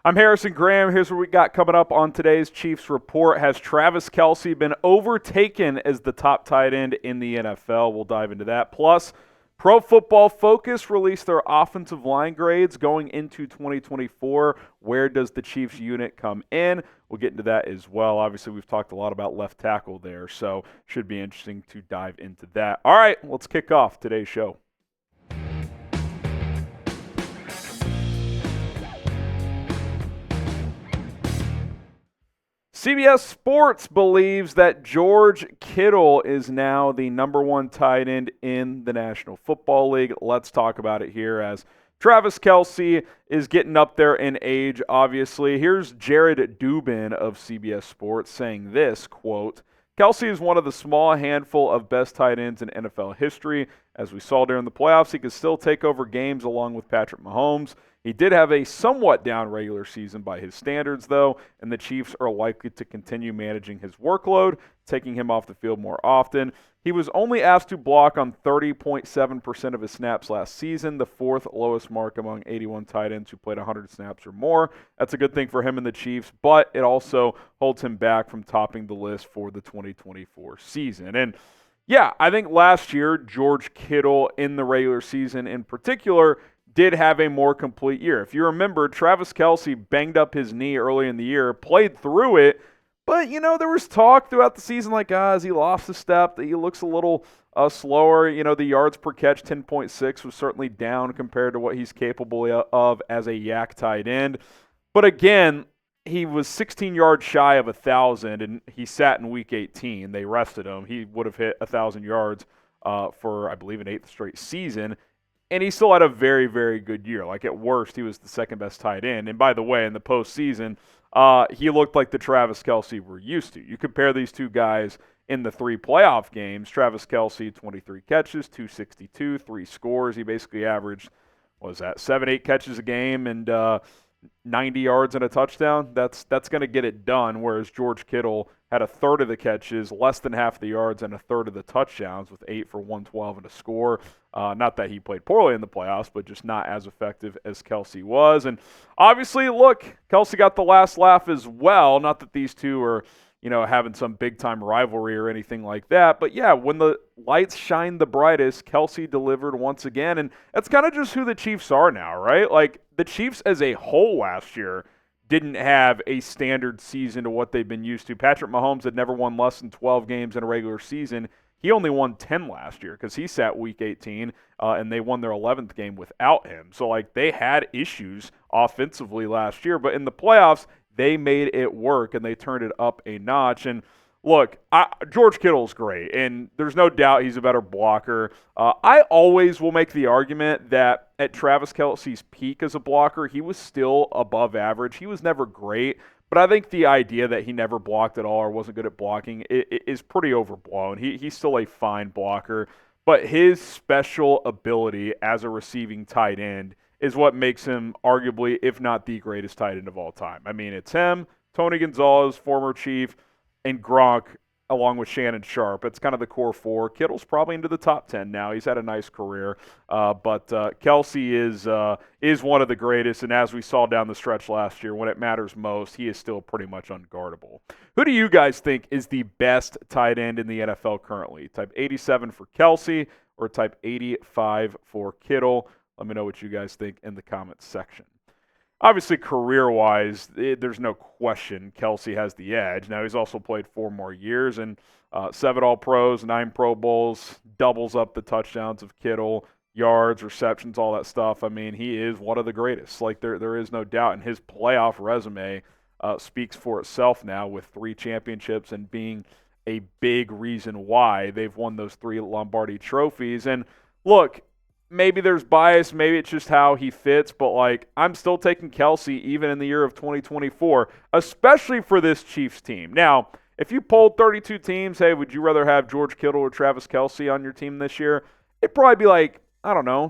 I'm Harrison Graham. Here's what we got coming up on today's Chiefs Report. Has Travis Kelce been overtaken as the top tight end in the NFL? We'll dive into that. Plus, Pro Football Focus released their offensive line grades going into 2024. Where does the Chiefs unit come in? We'll get into that as well. Obviously, we've talked a lot about left tackle there, so should be interesting to dive into that. All right, let's kick off today's show. CBS Sports believes that George Kittle is now the number one tight end in the National Football League. Let's talk about it here as Travis Kelce is getting up there in age, obviously. Here's Jared Nubin of CBS Sports saying this, quote, Kelce is one of the small handful of best tight ends in NFL history. As we saw during the playoffs, he could still take over games along with Patrick Mahomes. He did have a somewhat down regular season by his standards, though, and the Chiefs are likely to continue managing his workload, taking him off the field more often. He was only asked to block on 30.7% of his snaps last season, the fourth lowest mark among 81 tight ends who played 100 snaps or more. That's a good thing for him and the Chiefs, but it also holds him back from topping the list for the 2024 season. And yeah, I think last year, George Kittle in the regular season in particular did have a more complete year. If you remember, Travis Kelce banged up his knee early in the year, played through it, but, there was talk throughout the season like, as he lost a step, that he looks a little slower. The yards per catch, 10.6, was certainly down compared to what he's capable of as a yak tight end. But again, he was 16 yards shy of 1,000, and he sat in Week 18. They rested him. He would have hit 1,000 yards for, I believe, an 8th straight season. And he still had a very, very good year. Like, at worst, he was the second-best tight end. And by the way, in the postseason, he looked like the Travis Kelce we're used to. You compare these two guys in the 3 playoff games. Travis Kelce, 23 catches, 262, 3 scores. He basically averaged, 7, 8 catches a game and 90 yards and a touchdown. That's going to get it done, whereas George Kittle had a third of the catches, less than half the yards, and a third of the touchdowns with 8 for 112 and a score. Not that he played poorly in the playoffs, but just not as effective as Kelce was. And obviously, look, Kelce got the last laugh as well. Not that these two are, having some big-time rivalry or anything like that. But, yeah, when the lights shine the brightest, Kelce delivered once again. And that's kind of just who the Chiefs are now, right? Like, the Chiefs as a whole last year didn't have a standard season to what they've been used to. Patrick Mahomes had never won less than 12 games in a regular season. He only won 10 last year because he sat Week 18, and they won their 11th game without him. So, they had issues offensively last year. But in the playoffs, they made it work, and they turned it up a notch. And, look, George Kittle's great, and there's no doubt he's a better blocker. I always will make the argument that at Travis Kelce's peak as a blocker, he was still above average. He was never great. But I think the idea that he never blocked at all or wasn't good at blocking is pretty overblown. He's still a fine blocker, but his special ability as a receiving tight end is what makes him arguably, if not the greatest tight end of all time. I mean, it's him, Tony Gonzalez, former Chief, and Gronk, along with Shannon Sharp. It's kind of the core 4. Kittle's probably into the top 10 now. He's had a nice career. But Kelce is one of the greatest, and as we saw down the stretch last year, when it matters most, he is still pretty much unguardable. Who do you guys think is the best tight end in the NFL currently? Type 87 for Kelce or type 85 for Kittle? Let me know what you guys think in the comments section. Obviously, career-wise, there's no question Kelce has the edge. Now, he's also played 4 more years, and 7 All-Pros, 9 Pro Bowls, doubles up the touchdowns of Kittle, yards, receptions, all that stuff. I mean, he is one of the greatest. There is no doubt. And his playoff resume speaks for itself now with 3 championships and being a big reason why they've won those 3 Lombardi trophies. And, look, maybe there's bias, maybe it's just how he fits, but I'm still taking Kelce even in the year of 2024, especially for this Chiefs team. Now, if you polled 32 teams, hey, would you rather have George Kittle or Travis Kelce on your team this year? It'd probably be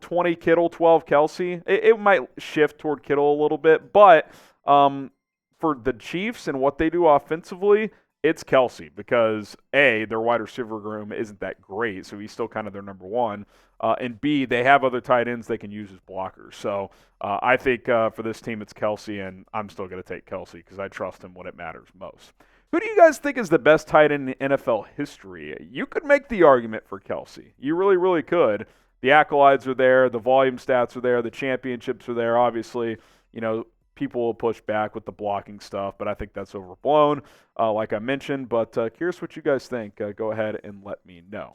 20 Kittle, 12 Kelce. It might shift toward Kittle a little bit, but for the Chiefs and what they do offensively, it's Kelce because, A, their wide receiver room isn't that great, so he's still kind of their number one. And B, they have other tight ends they can use as blockers. So I think for this team, it's Kelce, and I'm still going to take Kelce because I trust him when it matters most. Who do you guys think is the best tight end in NFL history? You could make the argument for Kelce. You really, really could. The accolades are there. The volume stats are there. The championships are there. Obviously, people will push back with the blocking stuff, but I think that's overblown, like I mentioned. But curious what you guys think. Go ahead and let me know.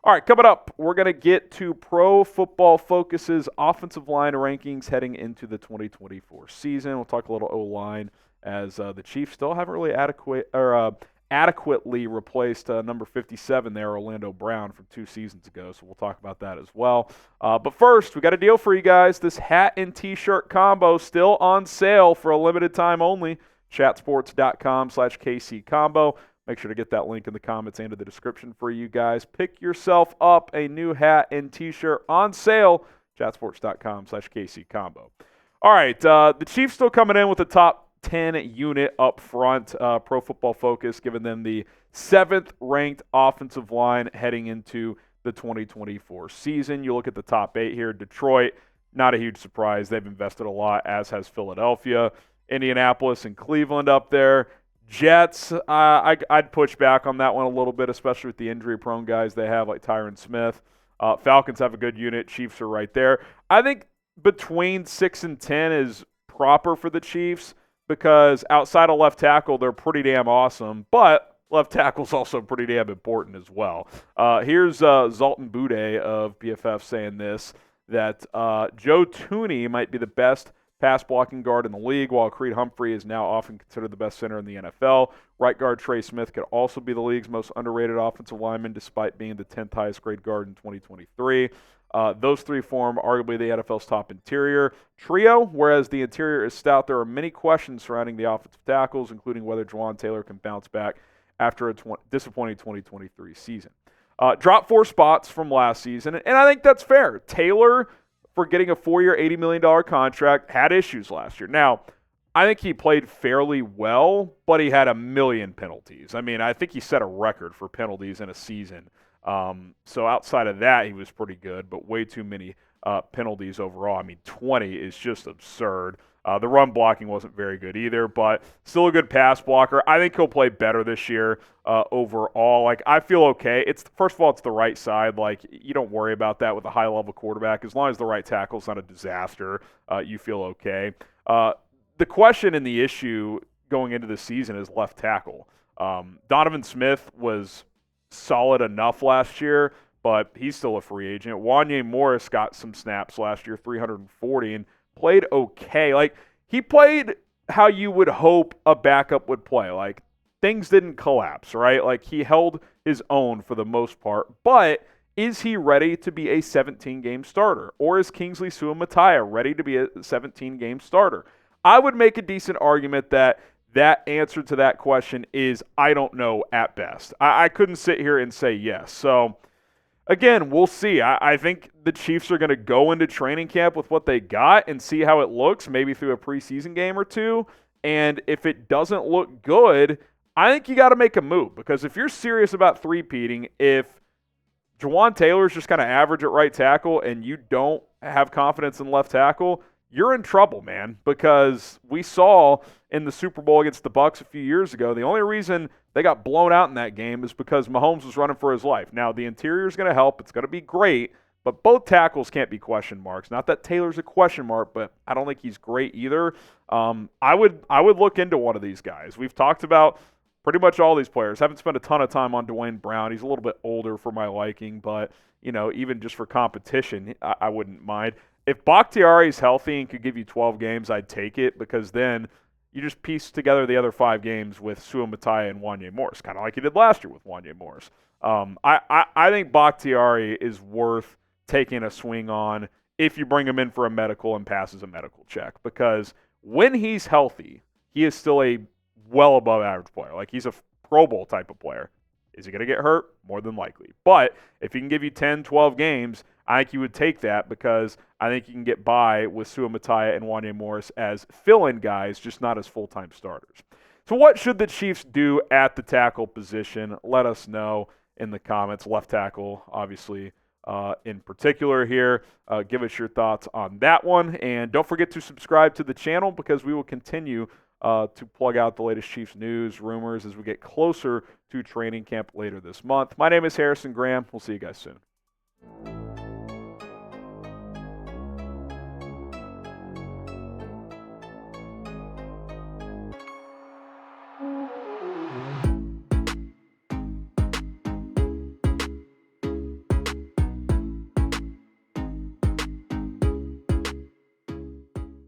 All right, coming up, we're going to get to Pro Football Focus's offensive line rankings heading into the 2024 season. We'll talk a little O-line as the Chiefs still haven't really adequately replaced number 57 there, Orlando Brown, from 2 seasons ago. So we'll talk about that as well. But first, we got a deal for you guys. This hat and T-shirt combo still on sale for a limited time only. Chatsports.com/KC combo. Make sure to get that link in the comments and in the description for you guys. Pick yourself up a new hat and T-shirt on sale. Chatsports.com/KC combo. All right, the Chiefs still coming in with the top 10 unit up front. Pro Football Focus giving them the 7th ranked offensive line heading into the 2024 season. You look at the top 8 here. Detroit, not a huge surprise. They've invested a lot, as has Philadelphia. Indianapolis and Cleveland up there. Jets, I'd push back on that one a little bit, especially with the injury-prone guys they have like Tyron Smith. Falcons have a good unit. Chiefs are right there. I think between 6 and 10 is proper for the Chiefs because outside of left tackle, they're pretty damn awesome, but left tackle's also pretty damn important as well. Here's Zoltan Boudet of PFF saying this, that Joe Thuney might be the best pass-blocking guard in the league, while Creed Humphrey is now often considered the best center in the NFL. Right guard Trey Smith could also be the league's most underrated offensive lineman, despite being the 10th highest grade guard in 2023. Those 3 form arguably the NFL's top interior trio, whereas the interior is stout. There are many questions surrounding the offensive tackles, including whether Juwan Taylor can bounce back after a disappointing 2023 season. Dropped 4 spots from last season, and I think that's fair. Taylor, for getting a 4-year, $80 million contract, had issues last year. Now, I think he played fairly well, but he had a million penalties. I mean, I think he set a record for penalties in a season. So outside of that, he was pretty good, but way too many penalties overall. I mean, 20 is just absurd. The run blocking wasn't very good either, but still a good pass blocker. I think he'll play better this year overall. Like, I feel okay. First of all, it's the right side. Like, you don't worry about that with a high-level quarterback. As long as the right tackle's not a disaster, you feel okay. The question and the issue going into the season is left tackle. Donovan Smith was solid enough last year, but he's still a free agent. Wanye Morris got some snaps last year, 340, and played okay. Like, he played how you would hope a backup would play. Like, things didn't collapse, right? Like, he held his own for the most part. But is he ready to be a 17-game starter? Or is Kingsley Suamataia ready to be a 17-game starter? I would make a decent argument that answer to that question is I don't know at best. I couldn't sit here and say yes. So, again, we'll see. I think the Chiefs are going to go into training camp with what they got and see how it looks, maybe through a preseason game or two. And if it doesn't look good, I think you got to make a move. Because if you're serious about three-peating, if Juwan Taylor's just kind of average at right tackle and you don't have confidence in left tackle, you're in trouble, man. Because we saw in the Super Bowl against the Bucs a few years ago, the only reason they got blown out in that game is because Mahomes was running for his life. Now, the interior is going to help. It's going to be great, but both tackles can't be question marks. Not that Taylor's a question mark, but I don't think he's great either. I would look into one of these guys. We've talked about pretty much all these players. Haven't spent a ton of time on Dwayne Brown. He's a little bit older for my liking, but even just for competition, I wouldn't mind. If Bakhtiari is healthy and could give you 12 games, I'd take it, because then you just piece together the other 5 games with Suamataia and Wanye Morris, kind of like you did last year with Wanye Morris. I think Bakhtiari is worth taking a swing on if you bring him in for a medical and passes a medical check, because when he's healthy, he is still a well above average player. Like, he's a Pro Bowl type of player. Is he going to get hurt? More than likely. But if he can give you 10, 12 games, I think you would take that, because I think you can get by with Suamataia and Wanye Morris as fill-in guys, just not as full-time starters. So what should the Chiefs do at the tackle position? Let us know in the comments. Left tackle, obviously, in particular here. Give us your thoughts on that one. And don't forget to subscribe to the channel because we will continue to plug out the latest Chiefs news, rumors as we get closer to training camp later this month. My name is Harrison Graham. We'll see you guys soon.